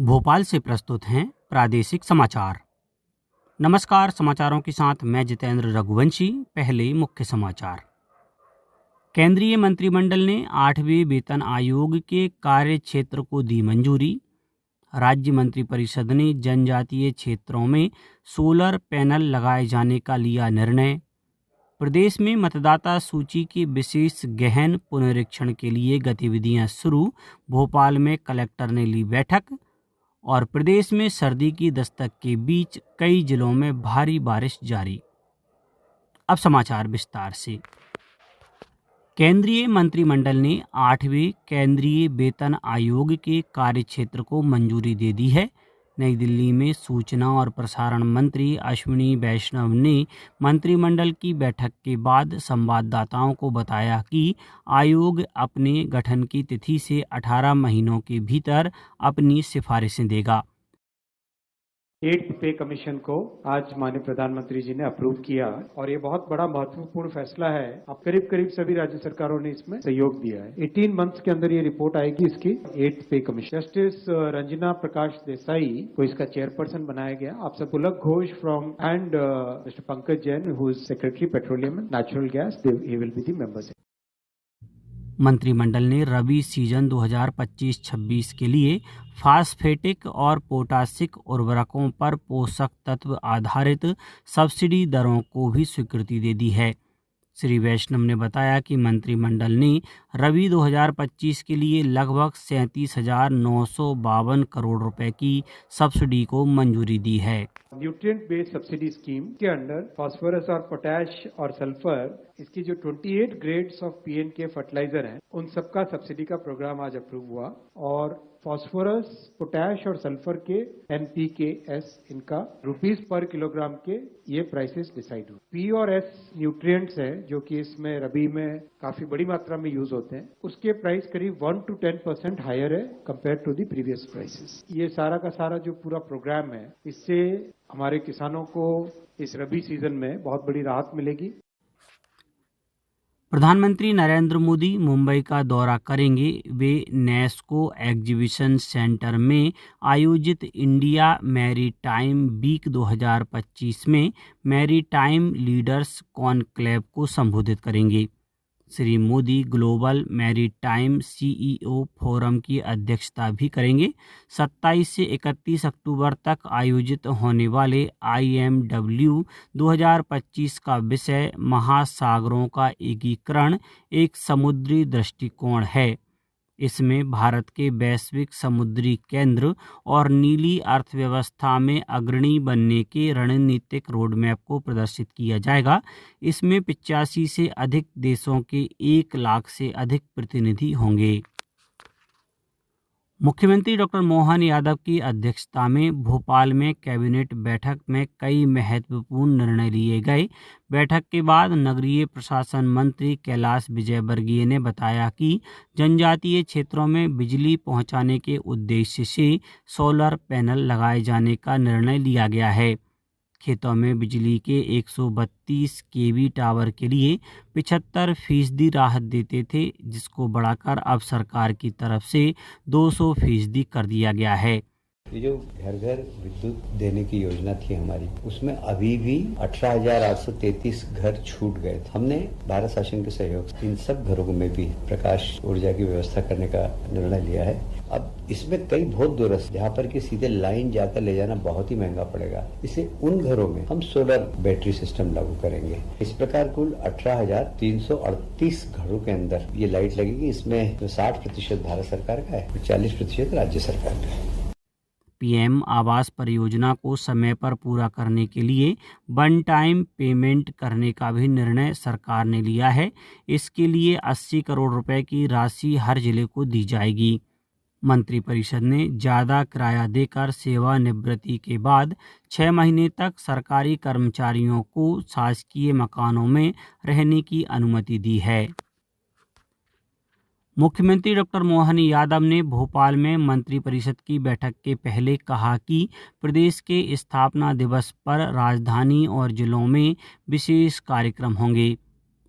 भोपाल से प्रस्तुत हैं प्रादेशिक समाचार। नमस्कार, समाचारों के साथ मैं जितेंद्र रघुवंशी। पहले मुख्य समाचार। केंद्रीय मंत्रिमंडल ने 8वें वेतन आयोग के कार्य क्षेत्र को दी मंजूरी। राज्य मंत्रिपरिषद ने जनजातीय क्षेत्रों में सोलर पैनल लगाए जाने का लिया निर्णय। प्रदेश में मतदाता सूची के विशेष गहन पुनरीक्षण के लिए गतिविधियां शुरू। भोपाल में कलेक्टर ने ली बैठक। और प्रदेश में सर्दी की दस्तक के बीच कई जिलों में भारी बारिश जारी। अब समाचार विस्तार से। केंद्रीय मंत्रिमंडल ने 8वें केंद्रीय वेतन आयोग के कार्यक्षेत्र को मंजूरी दे दी है। नई दिल्ली में सूचना और प्रसारण मंत्री अश्विनी वैष्णव ने मंत्रिमंडल की बैठक के बाद संवाददाताओं को बताया कि आयोग अपने गठन की तिथि से 18 महीनों के भीतर अपनी सिफारिशें देगा। 8th पे कमीशन को आज माननीय प्रधानमंत्री जी ने अप्रूव किया और ये बहुत बड़ा महत्वपूर्ण फैसला है। अब करीब सब राज्य सरकारों ने इसमें सहयोग दिया है। 18 मंथ्स के अंदर ये रिपोर्ट आएगी इसकी 8th पे कमीशन। जस्टिस रंजना प्रकाश देसाई को इसका चेयरपर्सन बनाया गया। आप सब Pulak Ghosh from and mister Pankaj Jain who is secretary petroleum and natural gas, he will be the members. मंत्रिमंडल ने रबी सीजन 2025-26 के लिए फास्फेटिक और पोटासिक उर्वरकों पर पोषक तत्व आधारित सब्सिडी दरों को भी स्वीकृति दे दी है। श्री वैष्णव ने बताया कि मंत्रिमंडल ने रबी 2025 के लिए लगभग 37,952 करोड़ रुपए की सब्सिडी को मंजूरी दी है। न्यूट्रिएंट बेस्ड सब्सिडी स्कीम के अंडर फास्फोरस और पोटैश और सल्फर, इसकी जो 28 ग्रेड्स ऑफ पीएनके फर्टिलाइजर हैं, उन सबका सब्सिडी का प्रोग्राम आज अप्रूव हुआ। और फास्फोरस, पोटैश और सल्फर के NPKs, इनका रुपीस पर किलोग्राम के ये प्राइसेस डिसाइड हुए। पी और एस न्यूट्रिएंट्स हैं जो कि इसमें रबी में काफी बड़ी मात्रा में यूज होते हैं, उसके प्राइस करीब 1 to 10% हायर है compare to the previous prices. ये सारा का सारा जो पूरा प्रोग्राम है, इससे हमारे किसानों को इस रबी सीजन में बहुत बड़ी राहत मिलेगी। प्रधानमंत्री नरेंद्र मोदी मुंबई का दौरा करेंगे। वे नेस्को एग्जीबिशन सेंटर में आयोजित इंडिया मैरीटाइम वीक 2025 में मैरीटाइम लीडर्स कॉन्क्लेव को संबोधित करेंगे। Shri Modi global maritime CEO forum की अध्यक्षता भी करेंगे। 27 से 31 अक्टूबर तक आयोजित होने वाले IMW 2025 का विषय महासागरों का एकीकरण, एक समुद्री दृष्टिकोण है। इसमें भारत के वैश्विक समुद्री केंद्र और नीली अर्थव्यवस्था में अग्रणी बनने के रणनीतिक रोडमैप को प्रदर्शित किया जाएगा। इसमें 85 से अधिक देशों के 1 लाख से अधिक प्रतिनिधि होंगे। मुख्यमंत्री डॉक्टर मोहन यादव की अध्यक्षता में भोपाल में कैबिनेट बैठक में कई महत्वपूर्ण निर्णय लिए गए। बैठक के बाद नगरीय प्रशासन मंत्री कैलाश विजयवर्गीय ने बताया कि जनजातीय क्षेत्रों में बिजली पहुंचाने के उद्देश्य से सोलर पैनल लगाए जाने का निर्णय लिया गया है। खेतों में बिजली के 132 kV टावर के लिए 75% राहत देते थे, जिसको बढ़ाकर अब सरकार की तरफ से 200% कर दिया गया है। ये जो घर घर विद्युत देने की योजना थी हमारी, उसमें अभी भी 18,833 घर छूट गए थे। हमने भारत शासन के सहयोग से इन सब घरों में भी प्रकाश ऊर्जा की व्यवस्था करने का निर्णय लिया है। अब इसमें कई बहुत दूरस्थ जहाँ पर कि सीधे लाइन जाकर ले जाना बहुत ही महंगा पड़ेगा, इसलिए उन घरों में हम सोलर बैटरी सिस्टम लागू करेंगे। इस प्रकार कुल 18,338 घरों के अंदर ये लाइट लगेगी। इसमें 60% भारत सरकार का है, 40% राज्य सरकार का है। PM आवास परियोजना को समय पर पूरा करने के लिए वन टाइम पेमेंट करने का भी निर्णय सरकार ने लिया है। इसके लिए 80 करोड़ रुपए की राशि हर जिले को दी जाएगी। मंत्रिपरिषद ने ज़्यादा किराया देकर सेवानिवृत्ति के बाद 6 महीने तक सरकारी कर्मचारियों को शासकीय मकानों में रहने की अनुमति दी है। मुख्यमंत्री डॉक्टर मोहन यादव ने भोपाल में मंत्रिपरिषद की बैठक के पहले कहा कि प्रदेश के स्थापना दिवस पर राजधानी और जिलों में विशेष कार्यक्रम होंगे।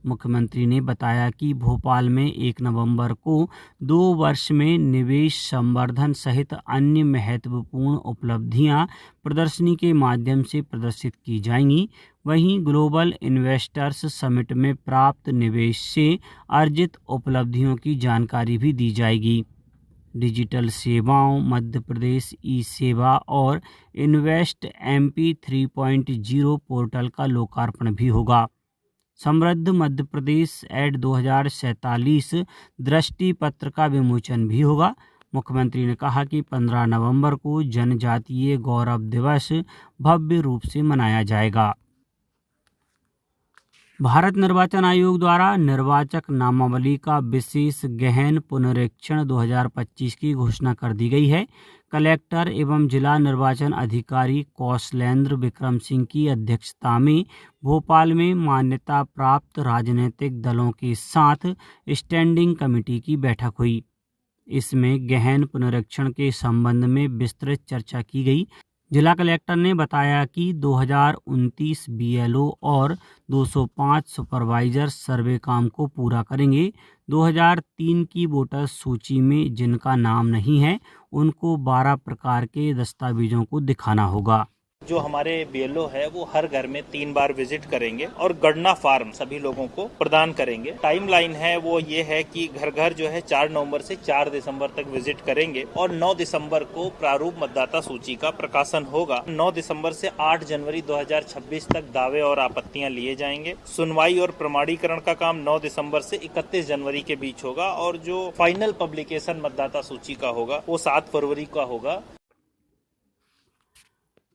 मुख्यमंत्री ने बताया कि भोपाल में 1 नवंबर को 2 वर्ष में निवेश संवर्धन सहित अन्य महत्वपूर्ण उपलब्धियां प्रदर्शनी के माध्यम से प्रदर्शित की जाएंगी। वहीं ग्लोबल इन्वेस्टर्स समिट में प्राप्त निवेश से अर्जित उपलब्धियों की जानकारी भी दी जाएगी। डिजिटल सेवाओं, मध्य प्रदेश ई सेवा और इन्वेस्ट MP 3.0 पोर्टल का लोकार्पण भी होगा। समृद्ध मध्य प्रदेश एड 2047 दृष्टि पत्र का विमोचन भी होगा। मुख्यमंत्री ने कहा कि 15 नवंबर को जनजातीय गौरव दिवस भव्य रूप से मनाया जाएगा। भारत निर्वाचन आयोग द्वारा निर्वाचक नामावली का विशेष गहन पुनरीक्षण 2025 की घोषणा कर दी गई है। कलेक्टर एवं जिला निर्वाचन अधिकारी कौशलेंद्र विक्रम सिंह की अध्यक्षता में भोपाल में मान्यता प्राप्त राजनीतिक दलों के साथ स्टैंडिंग कमेटी की बैठक हुई। इसमें गहन पुनरीक्षण के संबंध में विस्तृत चर्चा की गई। जिला कलेक्टर ने बताया कि 2029 BLO और 205 सुपरवाइजर सर्वे काम को पूरा करेंगे। 2003 की वोटर सूची में जिनका नाम नहीं है उनको 12 प्रकार के दस्तावेजों को दिखाना होगा। जो हमारे BLO है वो हर घर में 3 बार विजिट करेंगे और गणना फार्म सभी लोगों को प्रदान करेंगे। टाइमलाइन है वो ये है कि घर घर जो है 4 नवंबर से 4 दिसंबर तक विजिट करेंगे और 9 दिसंबर को प्रारूप मतदाता सूची का प्रकाशन होगा। 9 दिसंबर से 8 जनवरी 2026 तक दावे और आपत्तियां लिए जाएंगे। सुनवाई और प्रमाणीकरण का काम 9 दिसंबर से 31 जनवरी के बीच होगा और जो फाइनल पब्लिकेशन मतदाता सूची का होगा वो 7 फरवरी का होगा।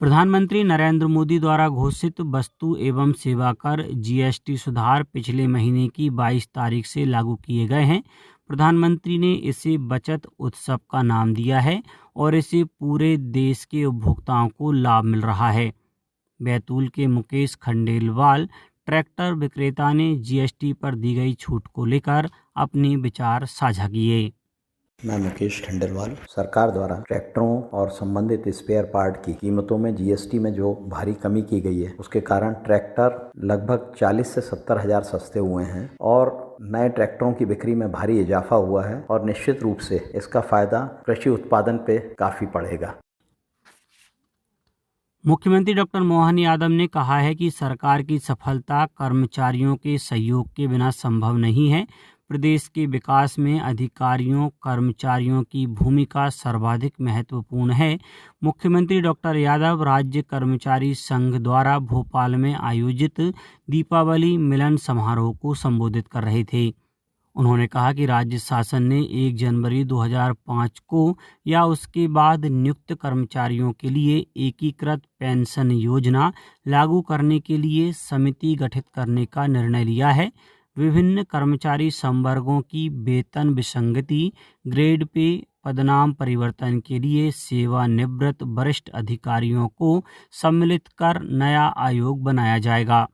प्रधानमंत्री नरेंद्र मोदी द्वारा घोषित वस्तु एवं सेवा कर GST सुधार पिछले महीने की 22 तारीख से लागू किए गए हैं। प्रधानमंत्री ने इसे बचत उत्सव का नाम दिया है और इससे पूरे देश के उपभोक्ताओं को लाभ मिल रहा है। बैतूल के मुकेश खंडेलवाल ट्रैक्टर विक्रेता ने GST पर दी गई छूट को लेकर अपने विचार साझा किए। मैं मुकेश खंडेलवाल। सरकार द्वारा ट्रैक्टरों और संबंधित स्पेयर पार्ट की कीमतों में GST में जो भारी कमी की गई है उसके कारण ट्रैक्टर लगभग 40 से 70 हज़ार सस्ते हुए हैं और नए ट्रैक्टरों की बिक्री में भारी इजाफा हुआ है और निश्चित रूप से इसका फायदा कृषि उत्पादन पे काफी पड़ेगा। मुख्यमंत्री डॉक्टर मोहन यादव ने कहा है कि सरकार की सफलता कर्मचारियों के सहयोग के बिना संभव नहीं है। प्रदेश के विकास में अधिकारियों कर्मचारियों की भूमिका सर्वाधिक महत्वपूर्ण है। मुख्यमंत्री डॉक्टर यादव राज्य कर्मचारी संघ द्वारा भोपाल में आयोजित दीपावली मिलन समारोह को संबोधित कर रहे थे। उन्होंने कहा कि राज्य शासन ने 1 जनवरी 2005 को या उसके बाद नियुक्त कर्मचारियों के लिए एकीकृत पेंशन योजना लागू करने के लिए समिति गठित करने का निर्णय लिया है। विभिन्न कर्मचारी संवर्गों की वेतन विसंगति, ग्रेड पे, पदनाम परिवर्तन के लिए सेवानिवृत्त वरिष्ठ अधिकारियों को सम्मिलित कर नया आयोग बनाया जाएगा।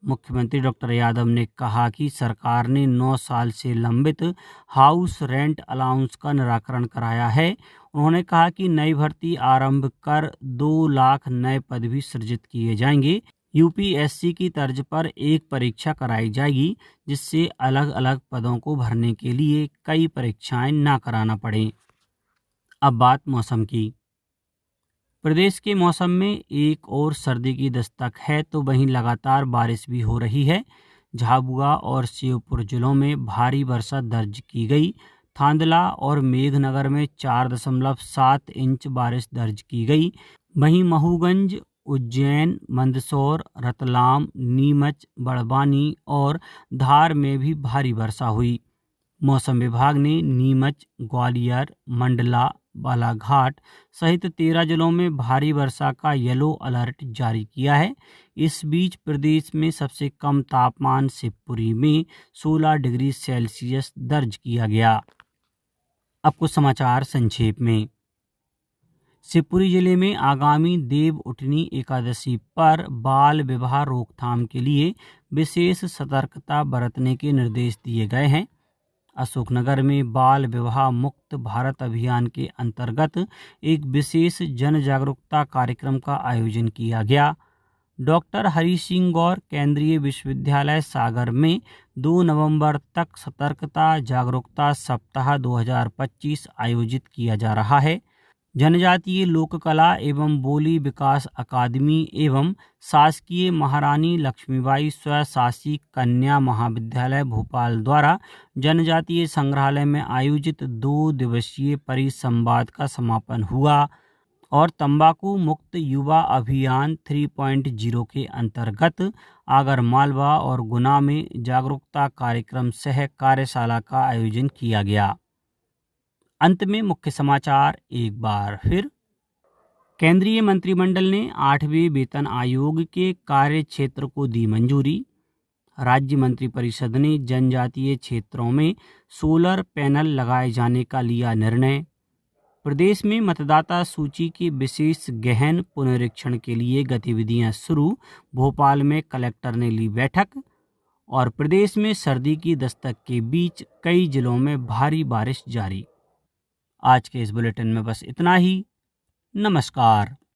मुख्यमंत्री डॉक्टर यादव ने कहा कि सरकार ने 9 साल से लंबित हाउस रेंट अलाउंस का निराकरण कराया है। उन्होंने कहा कि नई भर्ती आरंभ कर 2 लाख नए पद भी सृजित किए जाएंगे। UPSC की तर्ज पर एक परीक्षा कराई जाएगी जिससे अलग अलग पदों को भरने के लिए कई परीक्षाएं ना कराना पड़े। अब बात मौसम की। प्रदेश के मौसम में एक और सर्दी की दस्तक है तो वहीं लगातार बारिश भी हो रही है। झाबुआ और श्योपुर जिलों में भारी वर्षा दर्ज की गई। थांदला और मेघनगर में 4.7 इंच बारिश दर्ज की गई। वहीं महूगंज, उज्जैन, मंदसौर, रतलाम, नीमच, बड़वानी और धार में भी भारी वर्षा हुई। मौसम विभाग ने नीमच, ग्वालियर, मंडला, बालाघाट सहित 13 जिलों में भारी वर्षा का येलो अलर्ट जारी किया है। इस बीच प्रदेश में सबसे कम तापमान शिवपुरी में 16 डिग्री सेल्सियस दर्ज किया गया। अब कुछ समाचार संक्षेप में। शिवपुरी जिले में आगामी देव उठनी एकादशी पर बाल विवाह रोकथाम के लिए विशेष सतर्कता बरतने के निर्देश दिए गए हैं। अशोकनगर में बाल विवाह मुक्त भारत अभियान के अंतर्गत एक विशेष जन जागरूकता कार्यक्रम का आयोजन किया गया। डॉक्टर हरि सिंह गौर केंद्रीय विश्वविद्यालय सागर में 2 नवंबर तक सतर्कता जागरूकता सप्ताह 2025 आयोजित किया जा रहा है। जनजातीय लोक कला एवं बोली विकास अकादमी एवं शासकीय महारानी लक्ष्मीबाई स्वशासी कन्या महाविद्यालय भोपाल द्वारा जनजातीय संग्रहालय में आयोजित 2 दिवसीय परिसंवाद का समापन हुआ और तंबाकू मुक्त युवा अभियान 3.0 के अंतर्गत आगर मालवा और गुना में जागरूकता कार्यक्रम सह कार्यशाला का आयोजन किया गया। अंत में मुख्य समाचार एक बार फिर। केंद्रीय मंत्रिमंडल ने 8वें वेतन आयोग के कार्य क्षेत्र को दी मंजूरी। राज्य मंत्रिपरिषद ने जनजातीय क्षेत्रों में सोलर पैनल लगाए जाने का लिया निर्णय। प्रदेश में मतदाता सूची के विशेष गहन पुनरीक्षण के लिए गतिविधियां शुरू, भोपाल में कलेक्टर ने ली बैठक। और प्रदेश में सर्दी की दस्तक के बीच कई जिलों में भारी बारिश जारी। आज के इस बुलेटिन में बस इतना ही। नमस्कार।